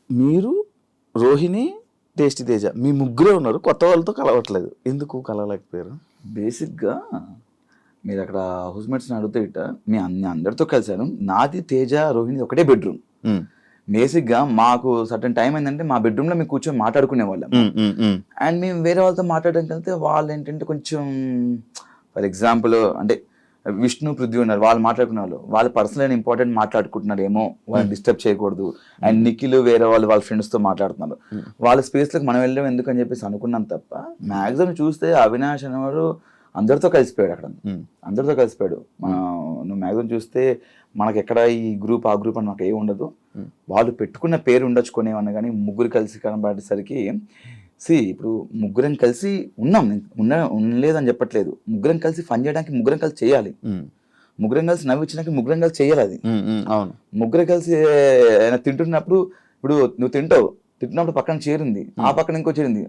మీరు, రోహిణి, టేస్టీ తేజ మీ ముగ్గురే ఉన్నారు, కొత్త వాళ్ళతో కలవట్లేదు, ఎందుకు కలవలేకపోయారు? బేసిక్గా మీరు అక్కడ హౌస్మేట్స్ని అడిగితే ఇట మీ అందరితో కలిశాను. నాది, తేజ, రోహిణి ఒకటే బెడ్రూమ్. బేసిక్గా మాకు సర్టన్ టైం ఏంటంటే మా బెడ్రూమ్లో మేము కూర్చొని మాట్లాడుకునే వాళ్ళం. అండ్ మేము వేరే వాళ్ళతో మాట్లాడడానికి వెళ్తే వాళ్ళు ఏంటంటే కొంచెం ఫర్ ఎగ్జాంపుల్ అంటే విష్ణు, పృథ్వీ ఉన్నారు, వాళ్ళు మాట్లాడుకునే వాళ్ళు పర్సనల్ అండ్ ఇంపార్టెంట్ మాట్లాడుకుంటున్నారేమో, వాళ్ళని డిస్టర్బ్ చేయకూడదు. అండ్ నిఖిల్ వేరే వాళ్ళ ఫ్రెండ్స్తో మాట్లాడుతున్నారు, వాళ్ళ స్పేస్లోకి మనం వెళ్ళాం ఎందుకు అని చెప్పేసి అనుకున్నాం తప్ప మ్యాక్సిమం చూస్తే అవినాష్ అనేవాడు అందరితో కలిసిపోయాడు. అక్కడ అందరితో కలిసిపోయాడు. నువ్వు మ్యాక్సిమం చూస్తే మనకి ఎక్కడ ఈ గ్రూప్ ఆ గ్రూప్ అని మాకు ఏమి ఉండదు. వాళ్ళు పెట్టుకున్న పేరు ఉండొచ్చు కొనేవన్నా, కానీ ముగ్గురు కలిసి కనబడేసరికి ఇప్పుడు ముగ్గురం కలిసి ఉన్నాం, ఉండలేదని చెప్పట్లేదు. ముగ్గురం కలిసి ఫన్ చేయడానికి ముగ్గురం కలిసి చేయాలి, ముగ్గురం కలిసి నవ్వించడానికి ముగ్గురం కలిసి చేయాలి. అది అవును. ముగ్గురం కలిసి తింటున్నప్పుడు ఇప్పుడు నువ్వు తింటున్నప్పుడు పక్కన చేరింది, ఆ పక్కన ఇంకో చేరింది,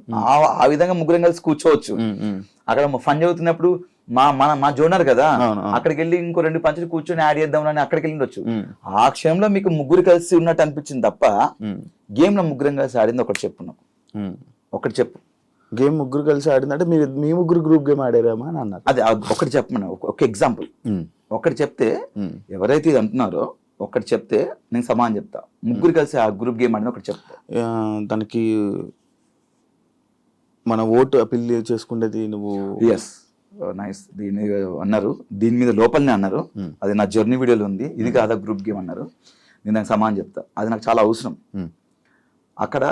ఆ విధంగా ముగ్గురం కలిసి కూర్చోవచ్చు. అక్కడ ఫన్ చదువుతున్నప్పుడు మా జోనర్ కదా, అక్కడికి వెళ్ళి ఇంకో 2 పంచులు కూర్చొని యాడ్ చేద్దాం అని అక్కడికి వెళ్ళొచ్చు. ఆ క్షణంలో మీకు ముగ్గురు కలిసి ఉన్నట్టు అనిపించింది తప్ప గేమ్ లో ముగ్గురం కలిసి ఆడింది ఒకటి చెప్పున్నాం. ఒకటి చెప్పు, గేమ్ ముగ్గురు కలిసి ఆడిందంటే మీ ముగ్గురు గ్రూప్ గేమ్ ఆడారేమా అని అన్నారు. అదే ఒకటి చెప్పమన్నా, ఒక ఎగ్జాంపుల్ ఒకటి చెప్తే, ఎవరైతే ఇది అంటున్నారో ఒకటి చెప్తే నేను సమానం చెప్తా. ముగ్గురు కలిసి ఆ గ్రూప్ గేమ్ ఆడింది ఒకటి చెప్తా. దానికి మన ఓటు అపీల్ చేసుకునేది నువ్వు. Yes, nice. దీని అన్నారు, దీని మీద లోపలనే అన్నారు, అది నా జర్నీ వీడియోలో ఉంది, ఇది కాదా గ్రూప్ గేమ్ అన్నారు. నేను దానికి సమానం చెప్తా. అది నాకు చాలా అవసరం. అక్కడ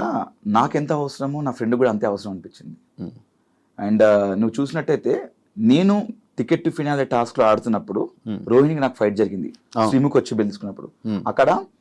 నాకెంత అవసరమో నా ఫ్రెండ్ కూడా అంతే అవసరం అనిపించింది. అండ్ నువ్వు చూసినట్టయితే నేను టికెట్ టు ఫినాలే టాస్క్ లో ఆడుతున్నప్పుడు రోహిణికి నాకు ఫైట్ జరిగింది, స్విమ్కి వచ్చి బెలుచుకున్నప్పుడు. అక్కడ